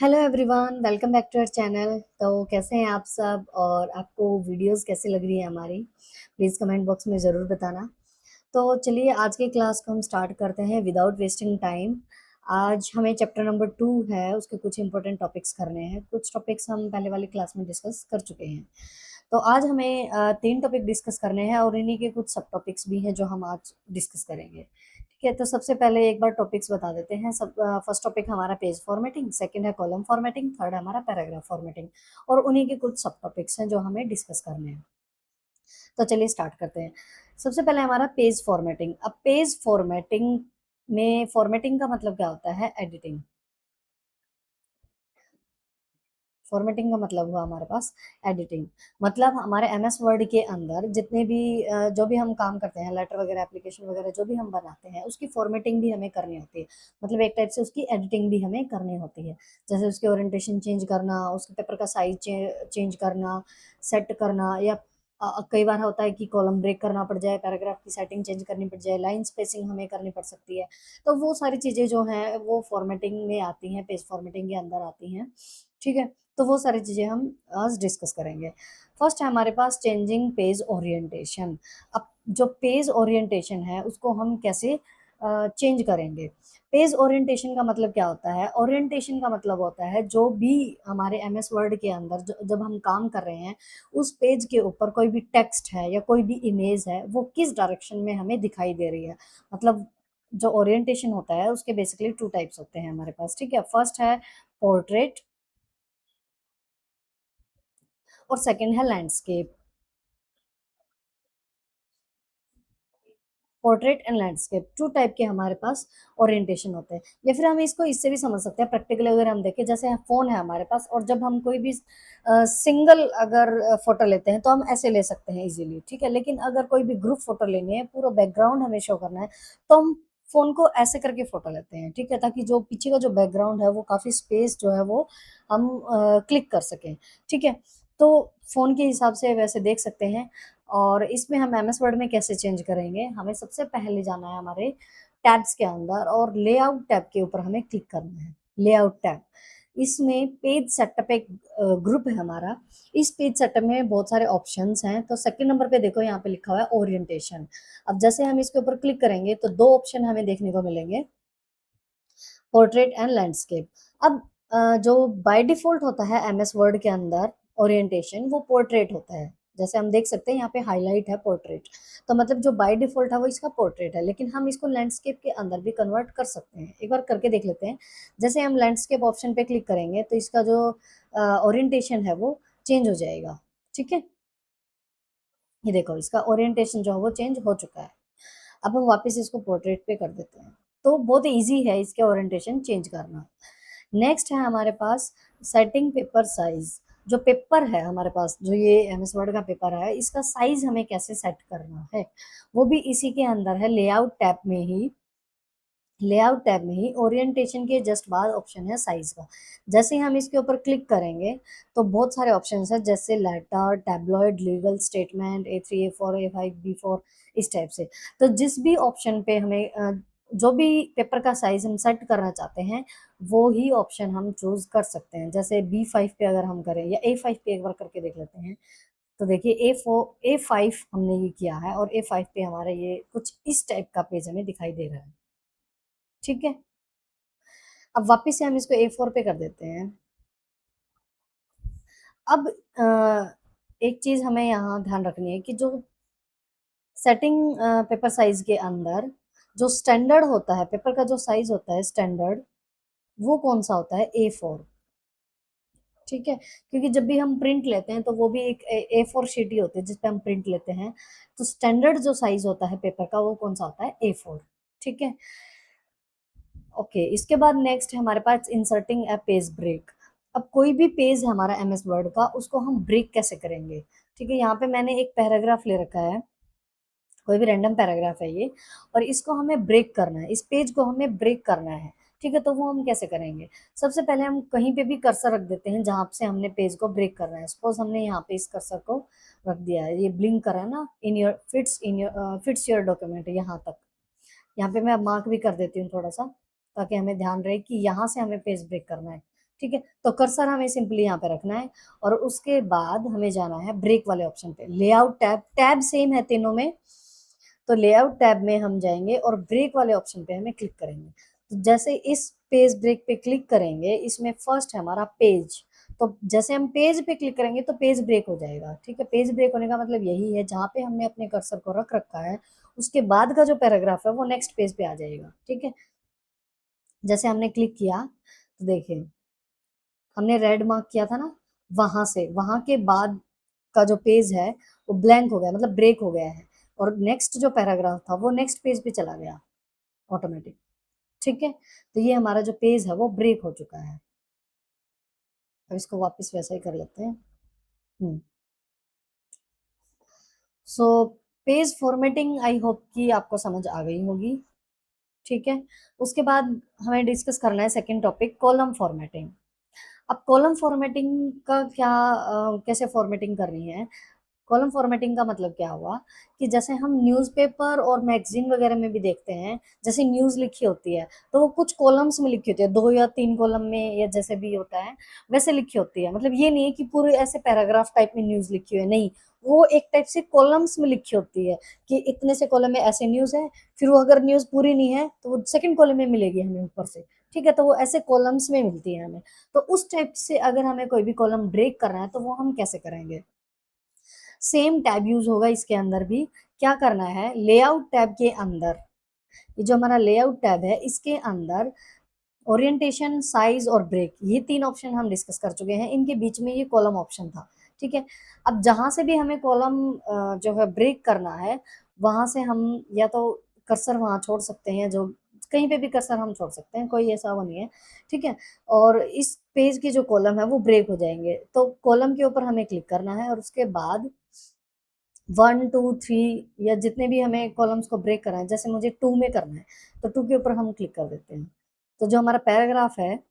Hello everyone, welcome back to our channel. तो कैसे हैं आप सब और आपको वीडियोस कैसी लग रही है हमारी? प्लीज़ कमेंट बॉक्स में ज़रूर बताना। तो चलिए आज की क्लास को हम स्टार्ट करते हैं विदाउट वेस्टिंग टाइम। आज हमें चैप्टर नंबर 2 है, उसके कुछ इंपॉर्टेंट टॉपिक्स करने हैं। कुछ टॉपिक्स हम पहले वाली क्लास में डिस्कस कर चुके हैं। तो आज हमें 3 टॉपिक डिस्कस करने हैं और इन्हीं के कुछ सब टॉपिक्स भी हैं जो हम आज डिस्कस करेंगे। ठीक है, तो सबसे पहले एक बार टॉपिक्स बता देते हैं। फर्स्ट टॉपिक हमारा पेज फॉर्मेटिंग, सेकंड है कॉलम फॉर्मेटिंग, थर्ड हमारा पैराग्राफ फॉर्मेटिंग और उन्हीं के कुछ सब टॉपिक्स हैं जो हमें डिस्कस करने हैं। तो चलिए स्टार्ट करते हैं। सबसे पहले हमारा पेज फॉर्मेटिंग। अब पेज फॉर्मेटिंग में फॉर्मेटिंग का मतलब क्या होता है? एडिटिंग। फॉर्मेटिंग का मतलब हुआ हमारे पास एडिटिंग। मतलब हमारे एमएस वर्ड के अंदर जितने भी जो भी हम काम करते हैं, लेटर वगैरह, एप्लीकेशन वगैरह जो भी हम बनाते हैं, उसकी फॉर्मेटिंग भी हमें करनी होती है। मतलब एक टाइप से उसकी एडिटिंग भी हमें करनी होती है। जैसे उसके ओरिएंटेशन चेंज करना, उसके पेपर का साइज चेंज करना, सेट करना, या कई बार होता है कि कॉलम ब्रेक करना पड़ जाए, पैराग्राफ की सेटिंग चेंज करनी पड़ जाए, लाइन स्पेसिंग हमें करनी पड़ सकती है। तो वो सारी चीज़ें जो हैं वो फॉर्मेटिंग में आती हैं, पेज फॉर्मेटिंग के अंदर आती हैं। ठीक है? तो वो सारी चीज़ें हम आज डिस्कस करेंगे। फर्स्ट है हमारे पास चेंजिंग पेज ओरिएंटेशन। अब जो पेज ओरिएंटेशन है उसको हम कैसे चेंज करेंगे? पेज ओरिएंटेशन का मतलब क्या होता है? ओरिएंटेशन का मतलब होता है जो भी हमारे एमएस वर्ड के अंदर जब हम काम कर रहे हैं, उस पेज के ऊपर कोई भी टेक्स्ट है या कोई भी इमेज है, वो किस डायरेक्शन में हमें दिखाई दे रही है। मतलब जो ओरिएंटेशन होता है उसके बेसिकली 2 टाइप्स होते हैं हमारे पास, ठीक है? फर्स्ट है पोर्ट्रेट और सेकंड है landscape. Portrait and landscape 2 type के हमारे पास ओरिएंटेशन होते हैं। या फिर हम इसको इससे भी समझ सकते हैं प्रैक्टिकली, अगर हम देखें जैसे फ़ोन है हमारे पास और जब हम कोई भी सिंगल अगर फ़ोटो लेते हैं तो हम ऐसे ले सकते हैं इज़िली, ठीक है? लेकिन अगर कोई भी ग्रुप फ़ोटो लेनी है, पूरा बैकग्राउंड हमें शो करना है, तो हम फ़ोन को ऐसे करके फ़ोटो लेते हैं, ठीक है? ताकि जो पीछे का जो बैकग्राउंड है वो काफ़ी स्पेस जो है वो हम क्लिक कर सकें, ठीक है? तो फ़ोन के हिसाब से वैसे देख सकते हैं। और इसमें हम एमएस वर्ड में कैसे चेंज करेंगे? हमें सबसे पहले जाना है हमारे टैब्स के अंदर और लेआउट टैब के ऊपर हमें क्लिक करना है, लेआउट टैब। इसमें पेज सेटअप एक ग्रुप है हमारा। इस पेज सेटअप में बहुत सारे ऑप्शंस हैं, तो सेकंड नंबर पे देखो यहाँ पे लिखा हुआ है ओरिएंटेशन। अब जैसे हम इसके ऊपर क्लिक करेंगे तो 2 ऑप्शन हमें देखने को मिलेंगे, पोर्ट्रेट एंड लैंडस्केप। अब जो बाय डिफ़ॉल्ट होता है एमएस वर्ड के अंदर ओरिएंटेशन, वो पोर्ट्रेट होता है। जैसे हम देख सकते हैं यहाँ पे हाइलाइट है पोर्ट्रेट, तो मतलब जो बाय डिफ़ॉल्ट है वो इसका पोर्ट्रेट है, लेकिन हम इसको लैंडस्केप के अंदर भी कन्वर्ट कर सकते हैं। एक बार करके देख लेते हैं। जैसे हम लैंडस्केप ऑप्शन पे क्लिक करेंगे तो इसका जो ओरिएंटेशन है वो चेंज हो जाएगा, ठीक है? ये देखो इसका ओरिएंटेशन जो है वो चेंज हो चुका है। अब हम वापस इसको पोर्ट्रेट पे कर देते हैं। तो बहुत ईज़ी है इसके ओरिएंटेशन चेंज करना। नेक्स्ट है हमारे पास सेटिंग पेपर साइज़। जो पेपर है हमारे पास, जो ये एमएस वर्ड का पेपर है, इसका साइज़ हमें कैसे सेट करना है, वो भी इसी के अंदर है लेआउट टैब में ही। लेआउट टैब में ही ओरिएंटेशन के जस्ट बाद ऑप्शन है साइज़ का। जैसे ही हम इसके ऊपर क्लिक करेंगे, तो बहुत सारे ऑप्शंस हैं जैसे letter, tabloid, legal statement, A3, A4, A5, B4, इस टाइप से। तो जिस भी ऑप्शन पे हमें जो भी पेपर का साइज़ हम सेट करना चाहते हैं, वो ही ऑप्शन हम चूज़ कर सकते हैं। जैसे B5 पे अगर हम करें या A5 पे एक बार करके देख लेते हैं। तो देखिए A5 हमने ये किया है और A5 पे हमारा ये कुछ इस टाइप का पेज हमें दिखाई दे रहा है, ठीक है? अब वापस से हम इसको A4 पे कर देते हैं। अब एक चीज़ हमें यहाँ ध्यान रखनी है कि जो सेटिंग पेपर साइज़ के अंदर जो स्टैंडर्ड होता है, पेपर का जो साइज़ होता है स्टैंडर्ड, वो कौन-सा होता है? A4, ठीक है? क्योंकि जब भी हम प्रिंट लेते हैं तो वो भी एक A4 शीट ही होती है जिस पे हम प्रिंट लेते हैं। तो स्टैंडर्ड जो साइज़ होता है पेपर का वो कौन-सा होता है? A4, ठीक है? ओके, इसके बाद नेक्स्ट है हमारे पास इंसर्टिंग अ पेज ब्रेक। अब कोई भी पेज है हमारा एमएस वर्ड का, उसको हम ब्रेक कैसे करेंगे? ठीक है, यहाँ पे मैंने एक पैराग्राफ ले रखा है, कोई भी रैंडम पैराग्राफ है ये, और इसको हमें ब्रेक करना है, इस पेज को हमें ब्रेक करना है, ठीक है? तो वो हम कैसे करेंगे? सबसे पहले हम कहीं पे भी कर्सर रख देते हैं जहाँ से हमने पेज को ब्रेक करना है। सपोज़ हमने यहाँ पे इस कर्सर को रख दिया है, ये ब्लिंक कर रहा है ना, फिट्स योर डॉक्यूमेंट यहाँ तक। यहाँ पे मैं मार्क भी कर देती हूँ थोड़ा-सा, ताकि हमें ध्यान रहे कि यहाँ से हमें पेज ब्रेक करना है, ठीक है, तो कर्सर हमें सिंपली यहाँ पे रखना है और उसके बाद हमें जाना है ब्रेक वाले ऑप्शन पे। लेआउट टैब, टैब सेम है तीनों में, तो लेआउट टैब में हम जाएंगे और ब्रेक वाले ऑप्शन पे हमें क्लिक करेंगे। तो जैसे इस पेज ब्रेक पे क्लिक करेंगे, इसमें फर्स्ट है हमारा पेज, तो जैसे हम पेज पे क्लिक करेंगे तो पेज ब्रेक हो जाएगा। ठीक है, पेज ब्रेक होने का मतलब यही है, जहाँ पे हमने अपने कर्सर को रख रखा है उसके बाद का जो पैराग्राफ है वो नेक्स्ट पेज पे आ जाएगा। ठीक है, जैसे हमने क्लिक किया तो देखिए हमने रेड मार्क किया था ना, वहां से वहां के बाद का जो पेज है वो ब्लैंक हो गया, मतलब ब्रेक हो गया है, और नेक्स्ट जो पैराग्राफ था वो नेक्स्ट पेज पे चला गया ऑटोमेटिक। ठीक है, तो ये हमारा जो पेज है वो ब्रेक हो चुका है। अब इसको वापस वैसा ही कर लेते हैं। So page formatting I hope कि आपको समझ आ गई होगी। ठीक है, उसके बाद हमें डिस्कस करना है सेकंड टॉपिक, कॉलम फॉर्मेटिंग। अब कॉलम फॉर्मेटिंग का क्या कैसे फॉर्मेटिंग करनी है। कॉलम फॉर्मेटिंग का मतलब क्या हुआ कि जैसे हम न्यूज़पेपर और मैगजीन वगैरह में भी देखते हैं, जैसे न्यूज़ लिखी होती है तो वो कुछ कॉलम्स में लिखी होती है, 2 या 3 कॉलम में या जैसे भी होता है वैसे लिखी होती है। मतलब ये नहीं है कि पूरे ऐसे पैराग्राफ टाइप में न्यूज़ लिखी हुई है, नहीं, वो एक टाइप से कॉलम्स में लिखी होती है कि इतने से कॉलम में ऐसे न्यूज़ है, फिर वो अगर न्यूज़ पूरी नहीं है तो वो सेकंड कॉलम में मिलेगी हमें ऊपर से। ठीक है, तो वो ऐसे कॉलम्स में मिलती है हमें। तो उस टाइप से अगर हमें कोई भी कॉलम ब्रेक करना है तो वो हम कैसे करेंगे। सेम टैब यूज होगा इसके अंदर भी। क्या करना है, लेआउट टैब के अंदर, ये जो हमारा लेआउट टैब है इसके अंदर ओरिएंटेशन, साइज और ब्रेक, ये 3 ऑप्शन हम डिस्कस कर चुके हैं, इनके बीच में ये कॉलम ऑप्शन था। ठीक है, अब जहां से भी हमें कॉलम जो है ब्रेक करना है, वहां से हम या तो कर्सर वहां छोड़ सकते हैं, जो कहीं पे भी कर्सर हम छोड़ सकते हैं, कोई ऐसा वो नहीं है। ठीक है, और इस पेज के जो कॉलम है वो ब्रेक हो जाएंगे, तो कॉलम के ऊपर हमें क्लिक करना है और उसके बाद 1 2 3 या जितने भी हमें कॉलम्स को ब्रेक करना है, जैसे मुझे 2 में करना है तो 2 के ऊपर हम क्लिक कर देते हैं। तो जो हमारा पैराग्राफ है,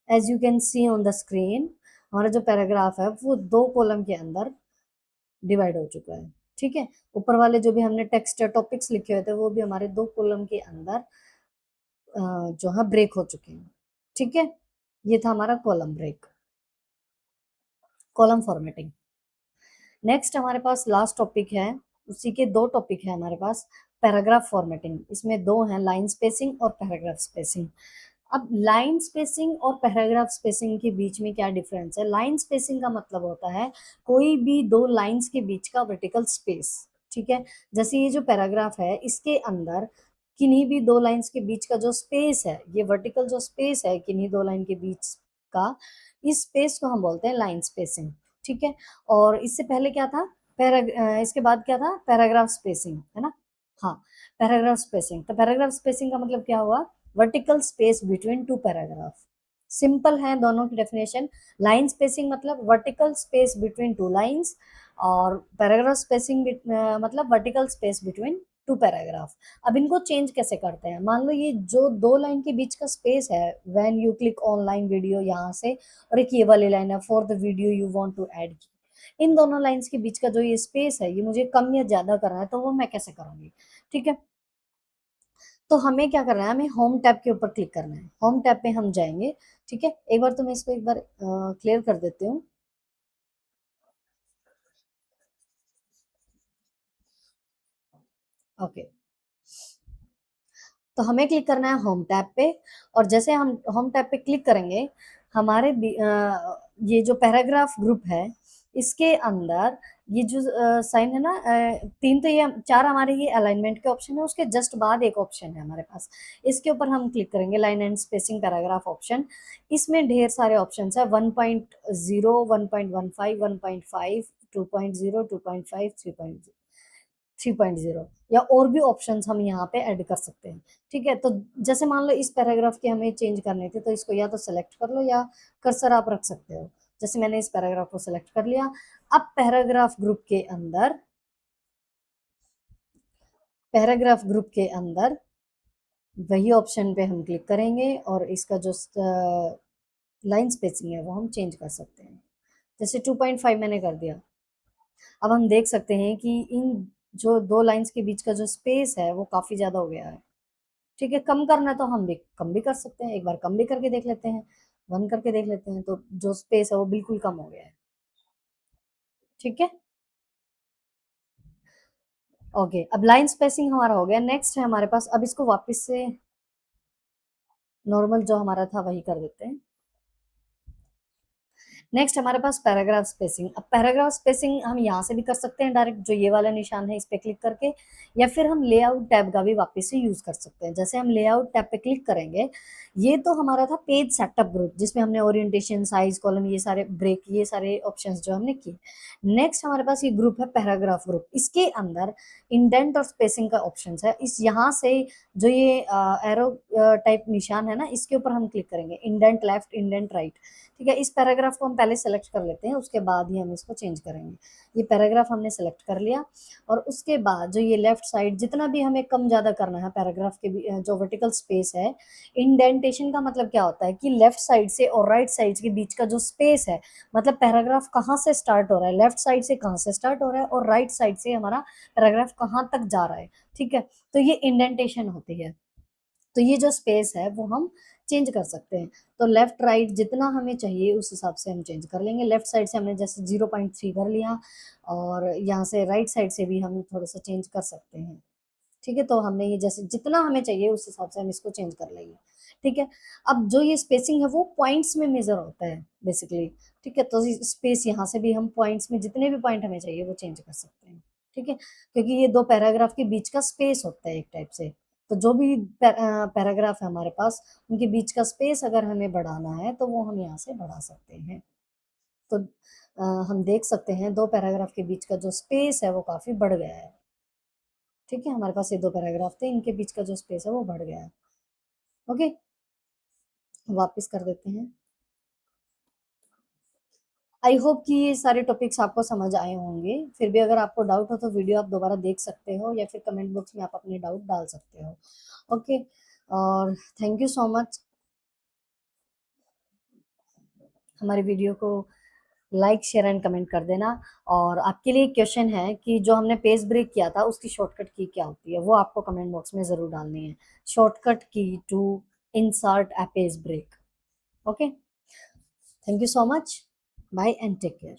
as you can see on the screen, हमारा जो पैराग्राफ है वो 2 कॉलम के अंदर डिवाइड हो चुका है। ठीक है, ऊपर वाले जो भी हमने टेक्स्ट या टॉपिक्स लिखे हुए थे वो भी हमारे 2 कॉलम के अंदर जो है ब्रेक हो चुके हैं। ठीक है, ये था हमारा column break, column formatting. Next हमारे पास लास्ट टॉपिक है, उसी के 2 टॉपिक है हमारे पास, पैराग्राफ फॉर्मेटिंग। इसमें 2 हैं, लाइन स्पेसिंग और पैराग्राफ स्पेसिंग। अब लाइन स्पेसिंग और पैराग्राफ स्पेसिंग के बीच में क्या डिफरेंस है। लाइन स्पेसिंग का मतलब होता है कोई भी 2 लाइंस के बीच का वर्टिकल स्पेस। ठीक है, जैसे ये जो पैराग्राफ है इसके अंदर किन्हीं भी 2 लाइंस के बीच का जो स्पेस है, ये वर्टिकल जो स्पेस है किन्हीं 2 लाइन के बीच का, इस स्पेस को हम बोलते हैं लाइन स्पेसिंग। ठीक है, और इससे पहले क्या था, इसके बाद क्या था, पैराग्राफ स्पेसिंग, है ना। हाँ, पैराग्राफ स्पेसिंग, तो पैराग्राफ स्पेसिंग का मतलब क्या हुआ, vertical space between 2 paragraph. Simple है दोनों की डेफिनेशन। लाइन स्पेसिंग मतलब वर्टिकल स्पेस बिटवीन 2 लाइंस, और पैराग्राफ स्पेसिंग मतलब वर्टिकल स्पेस बिटवीन 2 पैराग्राफ। अब इनको चेंज कैसे करते हैं, मान लो ये जो 2 लाइन के बीच का स्पेस है, when you click online video यहाँ से, और एक ये वाली लाइन है, for the video you want to add, इन दोनों लाइंस के बीच का जो ये स्पेस है ये मुझे कम या ज्यादा करना है, तो वो मैं कैसे करूंगी। ठीक है, तो हमें क्या करना है, हमें होम टैब के ऊपर क्लिक करना है, होम टैब पे हम जाएंगे। ठीक है, एक बार तो मैं इसको एक बार क्लियर कर देती हूँ। ओके, तो हमें क्लिक करना है होम टैब पे, और जैसे हम होम टैब पे क्लिक करेंगे, हमारे ये जो पैराग्राफ ग्रुप है इसके अंदर ये जो साइन है ना, 3 तो ये 4 हमारे ये अलाइनमेंट के ऑप्शन है, उसके जस्ट बाद एक ऑप्शन है हमारे पास, इसके ऊपर हम क्लिक करेंगे, line and spacing paragraph option. इसमें ढेर सारे ऑप्शन है, 1.0, 1.15, 1.5, 2.0, 2.5, 3.0, या और भी ऑप्शंस हम यहाँ पे ऐड कर सकते हैं। ठीक है, तो जैसे मान लो इस पैराग्राफ के हमें चेंज करने थे, तो इसको या तो सेलेक्ट कर लो या कर्सर आप रख सकते हो। जैसे मैंने इस पैराग्राफ को सेलेक्ट कर लिया। अब पैराग्राफ ग्रुप के अंदर वही ऑप्शन पे हम क्लिक करेंगे और इसका जो लाइन स्पेसिंग है वो हम चेंज कर सकते हैं। जैसे 2.5 मैंने कर दिया। अब हम देख सकते हैं कि इन जो 2 लाइंस के बीच का जो स्पेस है वो काफी ज्यादा हो गया है। ठीक है, कम करना है तो हम भी कम भी कर सकते हैं, एक बार कम भी करके देख लेते हैं। बंद करके देख लेते हैं, तो जो स्पेस है वो बिल्कुल कम हो गया है। ठीक है? ओके, अब लाइन स्पेसिंग हमारा हो गया। नेक्स्ट है हमारे पास, अब इसको वापस से नॉर्मल जो हमारा था वही कर देते हैं। नेक्स्ट हमारे पास पैराग्राफ स्पेसिंग। अब पैराग्राफ स्पेसिंग हम यहाँ से भी कर सकते हैं डायरेक्ट, जो ये वाला निशान है इस पे क्लिक करके, या फिर हम लेआउट टैब का भी वापस से यूज कर सकते हैं। जैसे हम लेआउट टैब पे क्लिक करेंगे, ये तो हमारा था पेज सेटअप ग्रुप, जिसमें हमने ओरिएंटेशन, साइज, कॉलम, ये सारे ब्रेक, ये सारे ऑप्शंस जो हमने किए। नेक्स्ट हमारे पास ये ग्रुप है पैराग्राफ ग्रुप। इसके अंदर इंडेंट और स्पेसिंग का ऑप्शन है। इस यहाँ से जो ये एरो टाइप निशान है ना, इसके ऊपर हम क्लिक करेंगे, इंडेंट लेफ्ट, इंडेंट राइट। ठीक है, इस पैराग्राफ को हम पहले सेलेक्ट कर लेते हैं, उसके बाद ही हम इसको चेंज करेंगे। ये पैराग्राफ हमने सेलेक्ट कर लिया, और उसके बाद जो ये लेफ्ट साइड जितना भी हमें कम ज़्यादा करना है पैराग्राफ के जो वर्टिकल स्पेस है, इंडेंटेशन का मतलब क्या होता है कि लेफ्ट साइड से और राइट साइड के बीच का जो स्पेस है, मतलब पैराग्राफ कहाँ से स्टार्ट हो रहा है, लेफ्ट साइड से कहाँ से स्टार्ट हो रहा है, और राइट साइड से हमारा पैराग्राफ कहाँ तक जा रहा है। ठीक है, तो ये इंडेंटेशन होती है। तो ये जो स्पेस है वो हम चेंज कर सकते हैं। तो लेफ्ट राइट जितना हमें चाहिए उस हिसाब से हम चेंज कर लेंगे। लेफ्ट साइड से हमने जैसे 0.3 कर लिया, और यहाँ से राइट साइड से भी हम थोड़ा सा चेंज कर सकते हैं। ठीक है, तो हमने ये जैसे जितना हमें चाहिए उस हिसाब से हम इसको चेंज कर लेंगे। ठीक है, अब जो ये स्पेसिंग है वो पॉइंट्स में मेजर होता है बेसिकली। ठीक है, तो स्पेस यहाँ से भी हम पॉइंट्स में जितने भी पॉइंट हमें चाहिए वो चेंज कर सकते हैं। ठीक है, क्योंकि ये दो पैराग्राफ के बीच का स्पेस होता है एक टाइप से। तो जो भी पैराग्राफ है हमारे पास, उनके बीच का स्पेस अगर हमें बढ़ाना है तो वो हम यहाँ से बढ़ा सकते हैं। तो हम देख सकते हैं दो पैराग्राफ के बीच का जो स्पेस है वो काफी बढ़ गया है। ठीक है, हमारे पास ये दो पैराग्राफ थे, इनके बीच का जो स्पेस है वो बढ़ गया है। ओके, वापस कर देते हैं। आई होप कि ये सारे टॉपिक्स आपको समझ आए होंगे। फिर भी अगर आपको डाउट हो तो वीडियो आप दोबारा देख सकते हो, या फिर कमेंट बॉक्स में आप अपने डाउट डाल सकते हो। ओके, और थैंक यू सो मच। हमारी वीडियो को लाइक, शेयर एंड कमेंट कर देना। और आपके लिए क्वेश्चन है कि जो हमने पेज ब्रेक किया था उसकी शॉर्टकट की क्या होती है, वो आपको कमेंट बॉक्स में ज़रूर डालनी है। Shortcut key to insert a page break. Okay, thank you so much. Bye and take care.